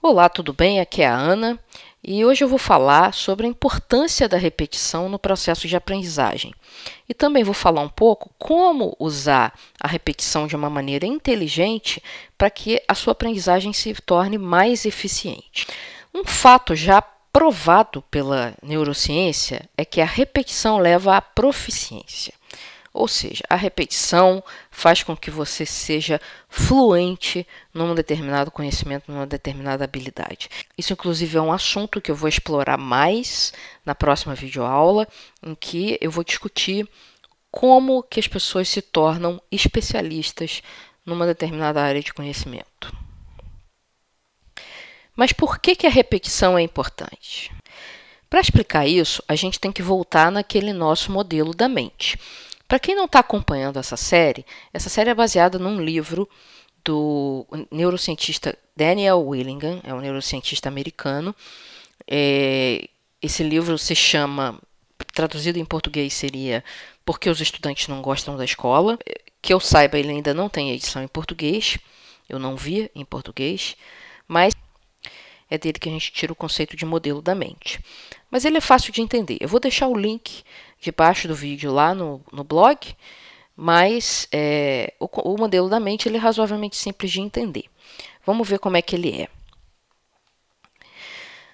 Olá, tudo bem? Aqui é a Ana e hoje eu vou falar sobre a importância da repetição no processo de aprendizagem. E também vou falar um pouco como usar a repetição de uma maneira inteligente para que a sua aprendizagem se torne mais eficiente. Um fato já provado pela neurociência é que a repetição leva à proficiência. Ou seja, a repetição faz com que você seja fluente num determinado conhecimento, numa determinada habilidade. Isso, inclusive, é um assunto que eu vou explorar mais na próxima videoaula, em que eu vou discutir como que as pessoas se tornam especialistas numa determinada área de conhecimento. Mas por que a repetição é importante? Para explicar isso, a gente tem que voltar naquele nosso modelo da mente. Para quem não está acompanhando essa série é baseada num livro do neurocientista Daniel Willingham, é um neurocientista americano. Esse livro se chama, traduzido em português seria Porque os Estudantes Não Gostam da Escola. Que eu saiba, ele ainda não tem edição em português, eu não vi em português, mas é dele que a gente tira o conceito de modelo da mente. Mas ele é fácil de entender. Eu vou deixar o link debaixo do vídeo lá no blog, mas o modelo da mente ele é razoavelmente simples de entender. Vamos ver como é que ele é.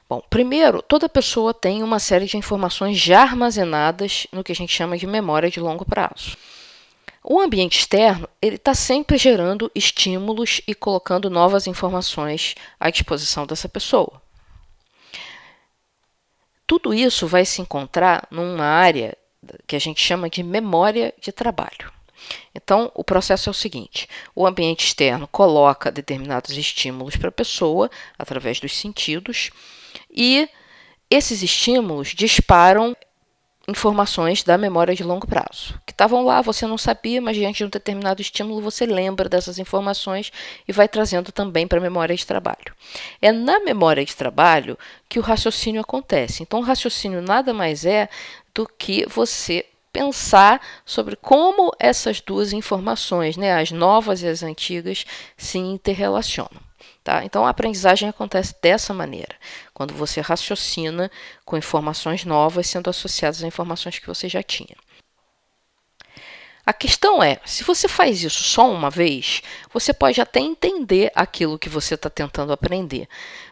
Bom, primeiro, toda pessoa tem uma série de informações já armazenadas no que a gente chama de memória de longo prazo. O ambiente externo ele está sempre gerando estímulos e colocando novas informações à disposição dessa pessoa. Tudo isso vai se encontrar numa área que a gente chama de memória de trabalho. Então, o processo é o seguinte: o ambiente externo coloca determinados estímulos para a pessoa, através dos sentidos, e esses estímulos disparam informações da memória de longo prazo, que estavam lá, você não sabia, mas diante de um determinado estímulo você lembra dessas informações e vai trazendo também para a memória de trabalho. É na memória de trabalho que o raciocínio acontece. Então, o raciocínio nada mais é do que você pensar sobre como essas duas informações, as novas e as antigas, se interrelacionam. Tá? Então, a aprendizagem acontece dessa maneira, quando você raciocina com informações novas sendo associadas a informações que você já tinha. A questão é, se você faz isso só uma vez, você pode até entender aquilo que você está tentando aprender,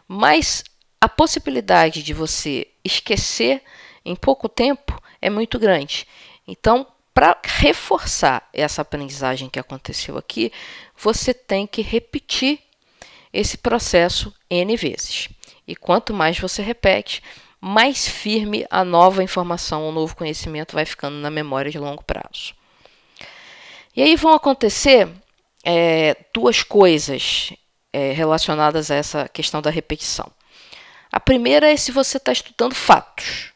mas a possibilidade de você esquecer em pouco tempo é muito grande. Então, para reforçar essa aprendizagem que aconteceu aqui, você tem que repetir esse processo N vezes. E quanto mais você repete, mais firme a nova informação, o novo conhecimento vai ficando na memória de longo prazo. E aí vão acontecer duas coisas relacionadas a essa questão da repetição. A primeira é se você está estudando fatos.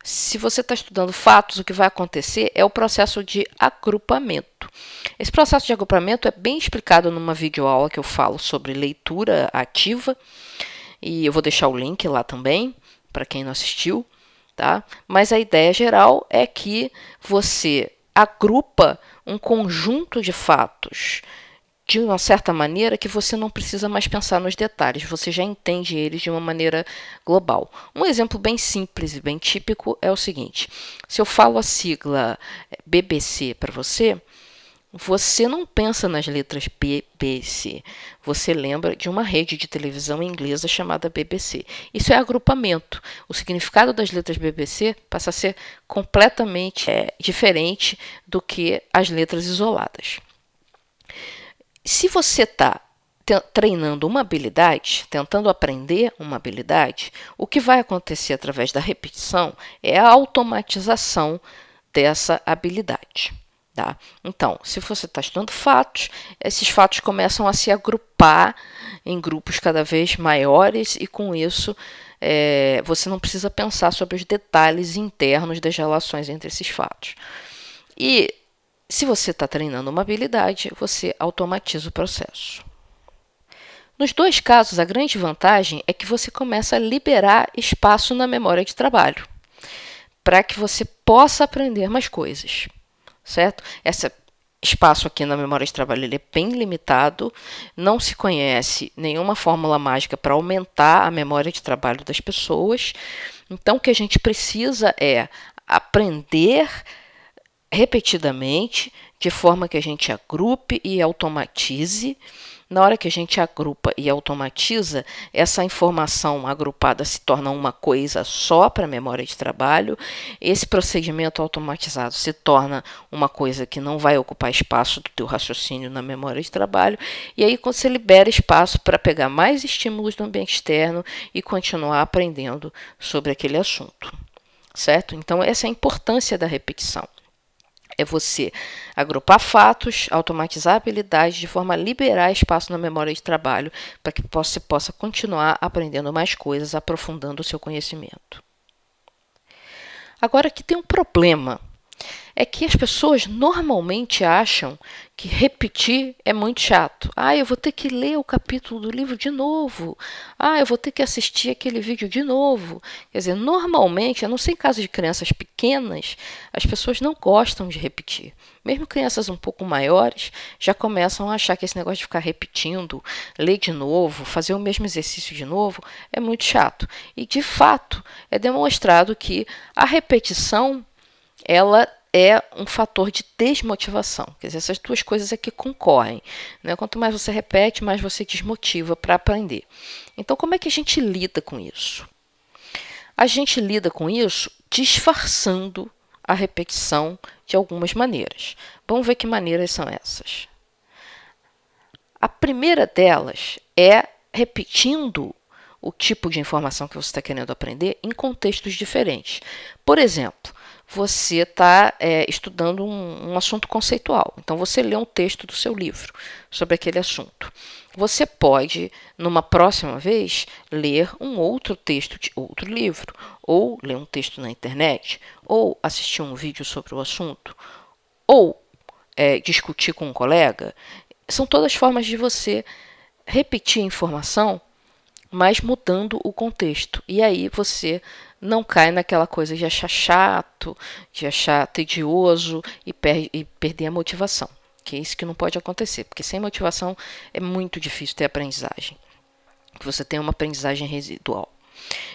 Se você está estudando fatos, o que vai acontecer é o processo de agrupamento. Esse processo de agrupamento é bem explicado numa videoaula que eu falo sobre leitura ativa, e eu vou deixar o link lá também, para quem não assistiu, tá? Mas a ideia geral é que você agrupa um conjunto de fatos de uma certa maneira que você não precisa mais pensar nos detalhes, você já entende eles de uma maneira global. Um exemplo bem simples e bem típico é o seguinte: se eu falo a sigla BBC para você, você não pensa nas letras BBC, você lembra de uma rede de televisão inglesa chamada BBC. Isso é agrupamento. O significado das letras BBC passa a ser completamente diferente do que as letras isoladas. Se você está treinando uma habilidade, tentando aprender uma habilidade, o que vai acontecer através da repetição é a automatização dessa habilidade. Tá? Então, se você está estudando fatos, esses fatos começam a se agrupar em grupos cada vez maiores e, com isso, você não precisa pensar sobre os detalhes internos das relações entre esses fatos. E se você está treinando uma habilidade, você automatiza o processo. Nos dois casos, a grande vantagem é que você começa a liberar espaço na memória de trabalho, para que você possa aprender mais coisas, certo? espaço aqui na memória de trabalho ele é bem limitado, não se conhece nenhuma fórmula mágica para aumentar a memória de trabalho das pessoas. Então, o que a gente precisa é aprender repetidamente, de forma que a gente agrupe e automatize. Na hora que a gente agrupa e automatiza, essa informação agrupada se torna uma coisa só para a memória de trabalho. Esse procedimento automatizado se torna uma coisa que não vai ocupar espaço do teu raciocínio na memória de trabalho. E aí você libera espaço para pegar mais estímulos do ambiente externo e continuar aprendendo sobre aquele assunto. Certo? Então, essa é a importância da repetição. É você agrupar fatos, automatizar habilidades de forma a liberar espaço na memória de trabalho para que você possa continuar aprendendo mais coisas, aprofundando o seu conhecimento. Agora, aqui tem um problema. É que as pessoas normalmente acham que repetir é muito chato. Eu vou ter que ler o capítulo do livro de novo. Eu vou ter que assistir aquele vídeo de novo. Quer dizer, normalmente, a não ser em caso de crianças pequenas, as pessoas não gostam de repetir. Mesmo crianças um pouco maiores já começam a achar que esse negócio de ficar repetindo, ler de novo, fazer o mesmo exercício de novo, é muito chato. E, de fato, é demonstrado que a repetição ela é um fator de desmotivação. Quer dizer, essas duas coisas aqui concorrem. Né? Quanto mais você repete, mais você desmotiva para aprender. Então, como é que a gente lida com isso? A gente lida com isso disfarçando a repetição de algumas maneiras. Vamos ver que maneiras são essas. A primeira delas é repetindo o tipo de informação que você está querendo aprender em contextos diferentes. Por exemplo, você está estudando um assunto conceitual. Então, você lê um texto do seu livro sobre aquele assunto. Você pode, numa próxima vez, ler um outro texto de outro livro, ou ler um texto na internet, ou assistir um vídeo sobre o assunto, ou discutir com um colega. São todas formas de você repetir a informação, mas mudando o contexto. E aí você não cai naquela coisa de achar chato, de achar tedioso e perder a motivação. Que é isso que não pode acontecer, porque sem motivação é muito difícil ter aprendizagem. Você tem uma aprendizagem residual.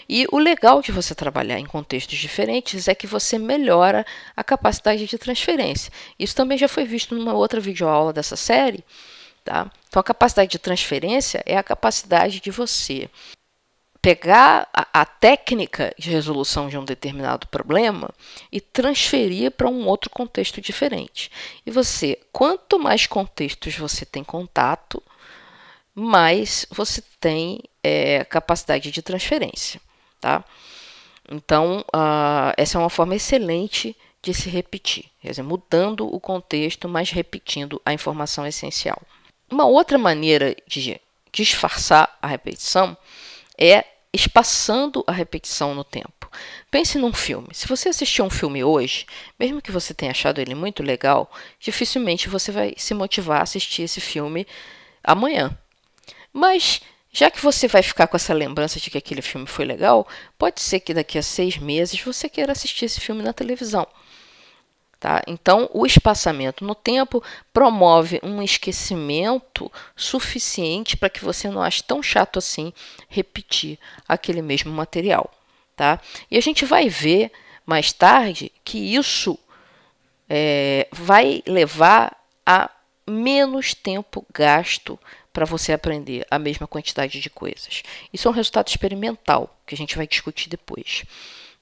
E o legal de você trabalhar em contextos diferentes é que você melhora a capacidade de transferência. Isso também já foi visto numa outra videoaula dessa série. Tá? Então, a capacidade de transferência é a capacidade de você pegar a técnica de resolução de um determinado problema e transferir para um outro contexto diferente. E você, quanto mais contextos você tem contato, mais você tem capacidade de transferência. Tá? Então, essa é uma forma excelente de se repetir, quer dizer, mudando o contexto, mas repetindo a informação essencial. Uma outra maneira de disfarçar a repetição é espaçando a repetição no tempo. Pense num filme. Se você assistir um filme hoje, mesmo que você tenha achado ele muito legal, dificilmente você vai se motivar a assistir esse filme amanhã. Mas, já que você vai ficar com essa lembrança de que aquele filme foi legal, pode ser que daqui a 6 meses você queira assistir esse filme na televisão. Tá? Então, o espaçamento no tempo promove um esquecimento suficiente para que você não ache tão chato assim repetir aquele mesmo material. Tá? E a gente vai ver mais tarde que isso vai levar a menos tempo gasto para você aprender a mesma quantidade de coisas. Isso é um resultado experimental que a gente vai discutir depois.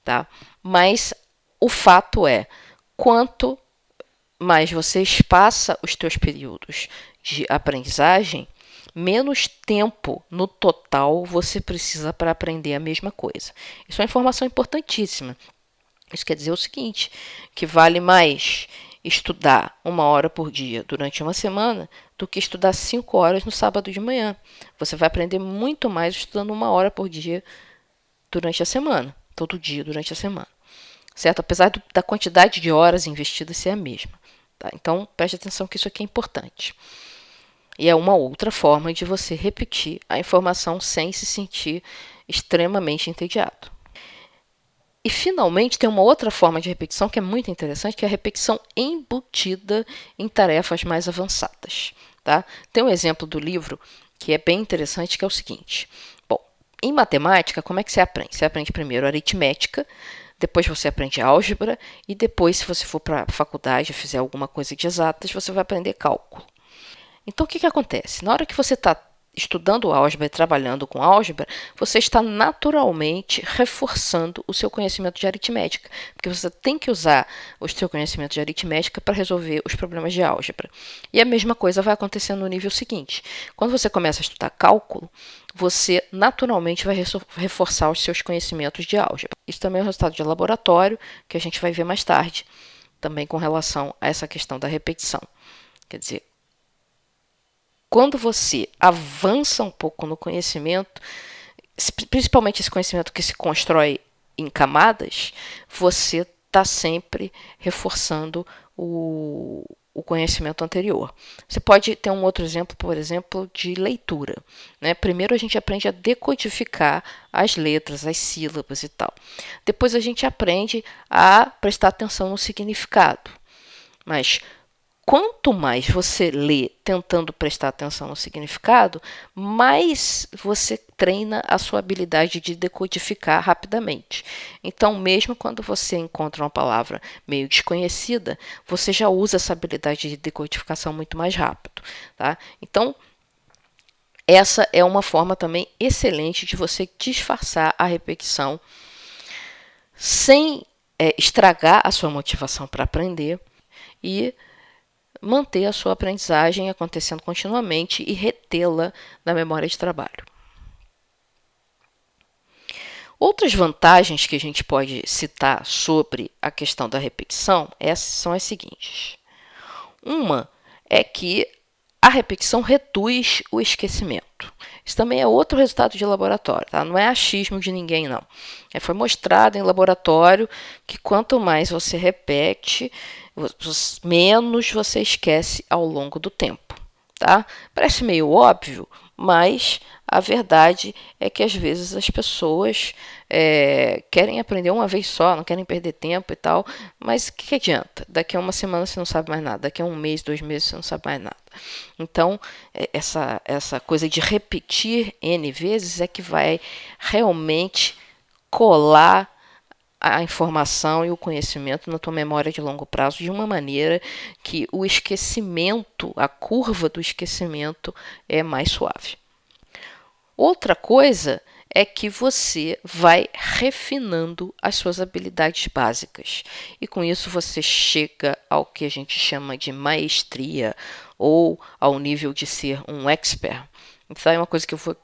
Tá? Mas o fato é, quanto mais você espaça os teus períodos de aprendizagem, menos tempo no total você precisa para aprender a mesma coisa. Isso é uma informação importantíssima. Isso quer dizer o seguinte, que vale mais estudar 1 hora por dia durante uma semana do que estudar 5 horas no sábado de manhã. Você vai aprender muito mais estudando 1 hora por dia durante a semana, todo dia durante a semana. Certo? Apesar da quantidade de horas investidas ser a mesma. Tá? Então, preste atenção que isso aqui é importante. E é uma outra forma de você repetir a informação sem se sentir extremamente entediado. E, finalmente, tem uma outra forma de repetição que é muito interessante, que é a repetição embutida em tarefas mais avançadas. Tá? Tem um exemplo do livro que é bem interessante, que é o seguinte. Bom, em matemática, como é que você aprende? Você aprende primeiro aritmética, depois você aprende álgebra, e depois, se você for para a faculdade e fizer alguma coisa de exatas, você vai aprender cálculo. Então, o que acontece? Na hora que você está estudando álgebra e trabalhando com álgebra, você está naturalmente reforçando o seu conhecimento de aritmética, porque você tem que usar o seu conhecimento de aritmética para resolver os problemas de álgebra. E a mesma coisa vai acontecer no nível seguinte. Quando você começa a estudar cálculo, você naturalmente vai reforçar os seus conhecimentos de álgebra. Isso também é um resultado de laboratório, que a gente vai ver mais tarde, também com relação a essa questão da repetição. Quer dizer, quando você avança um pouco no conhecimento, principalmente esse conhecimento que se constrói em camadas, você está sempre reforçando o conhecimento anterior. Você pode ter um outro exemplo, por exemplo, de leitura. Né? Primeiro a gente aprende a decodificar as letras, as sílabas e tal. Depois a gente aprende a prestar atenção no significado. Mas quanto mais você lê tentando prestar atenção no significado, mais você treina a sua habilidade de decodificar rapidamente. Então, mesmo quando você encontra uma palavra meio desconhecida, você já usa essa habilidade de decodificação muito mais rápido. Tá? Então, essa é uma forma também excelente de você disfarçar a repetição sem estragar a sua motivação para aprender e manter a sua aprendizagem acontecendo continuamente e retê-la na memória de trabalho. Outras vantagens que a gente pode citar sobre a questão da repetição são as seguintes. Uma é que a repetição reduz o esquecimento. Isso também é outro resultado de laboratório, tá? Não é achismo de ninguém, não. Foi mostrado em laboratório que quanto mais você repete, menos você esquece ao longo do tempo. Tá? Parece meio óbvio, mas a verdade é que às vezes as pessoas querem aprender uma vez só, não querem perder tempo e tal, mas o que adianta? Daqui a uma semana você não sabe mais nada, daqui a um mês, 2 meses você não sabe mais nada. Então, essa coisa de repetir N vezes é que vai realmente colar a informação e o conhecimento na tua memória de longo prazo de uma maneira que o esquecimento, a curva do esquecimento é mais suave. Outra coisa é que você vai refinando as suas habilidades básicas. E com isso você chega ao que a gente chama de maestria ou ao nível de ser um expert. Então é uma coisa que eu vou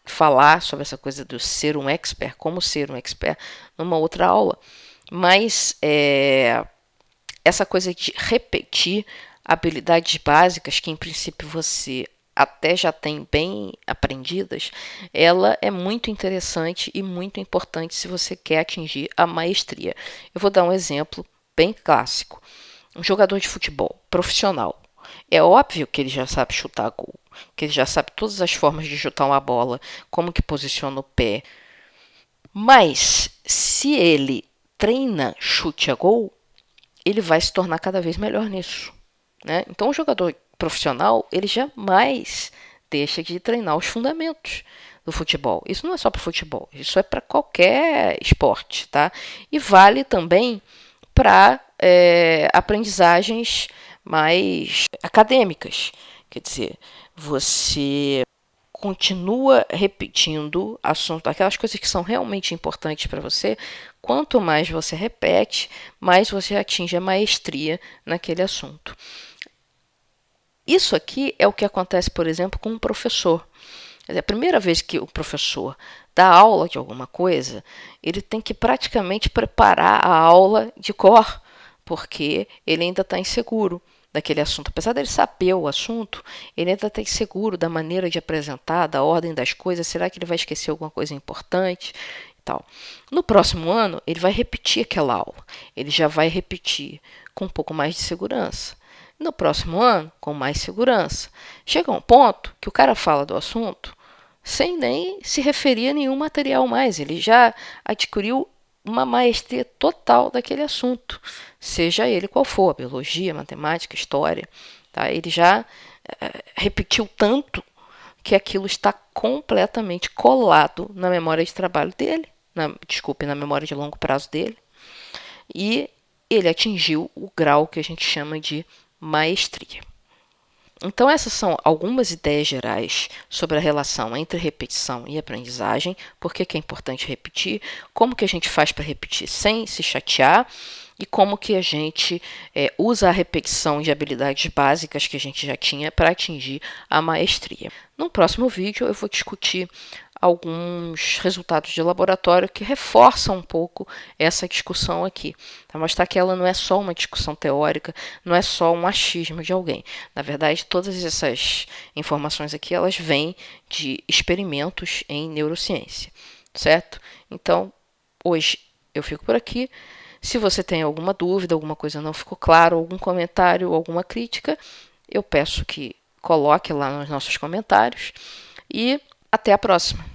falar sobre essa coisa do ser um expert, como ser um expert, numa outra aula. Mas essa coisa de repetir habilidades básicas que, em princípio, você até já tem bem aprendidas, ela é muito interessante e muito importante se você quer atingir a maestria. Eu vou dar um exemplo bem clássico. Um jogador de futebol profissional. É óbvio que ele já sabe chutar gol, que ele já sabe todas as formas de chutar uma bola, como que posiciona o pé. Mas, se ele treina chute a gol, ele vai se tornar cada vez melhor nisso. Né? Então, o jogador profissional, ele jamais deixa de treinar os fundamentos do futebol. Isso não é só para futebol, isso é para qualquer esporte. Tá? E vale também para aprendizagens mais acadêmicas. Quer dizer, você continua repetindo assuntos, aquelas coisas que são realmente importantes para você. Quanto mais você repete, mais você atinge a maestria naquele assunto. Isso aqui é o que acontece, por exemplo, com um professor. A primeira vez que o professor dá aula de alguma coisa, ele tem que praticamente preparar a aula de cor, porque ele ainda está inseguro daquele assunto. Apesar dele saber o assunto, ele ainda está inseguro da maneira de apresentar, da ordem das coisas. Será que ele vai esquecer alguma coisa importante? Tal. No próximo ano, ele vai repetir aquela aula. Ele já vai repetir com um pouco mais de segurança. No próximo ano, com mais segurança. Chega um ponto que o cara fala do assunto sem nem se referir a nenhum material mais. Ele já adquiriu uma maestria total daquele assunto, seja ele qual for, biologia, matemática, história. Tá? Ele já repetiu tanto que aquilo está completamente colado na memória de trabalho dele, na memória de longo prazo dele, e ele atingiu o grau que a gente chama de maestria. Então, essas são algumas ideias gerais sobre a relação entre repetição e aprendizagem, por que é importante repetir, como que a gente faz para repetir sem se chatear e como que a gente usa a repetição de habilidades básicas que a gente já tinha para atingir a maestria. No próximo vídeo eu vou discutir alguns resultados de laboratório que reforçam um pouco essa discussão aqui, para mostrar que ela não é só uma discussão teórica, não é só um achismo de alguém. Na verdade, todas essas informações aqui, elas vêm de experimentos em neurociência, certo? Então, hoje eu fico por aqui. Se você tem alguma dúvida, alguma coisa não ficou claro, algum comentário, alguma crítica, eu peço que coloque lá nos nossos comentários e até a próxima.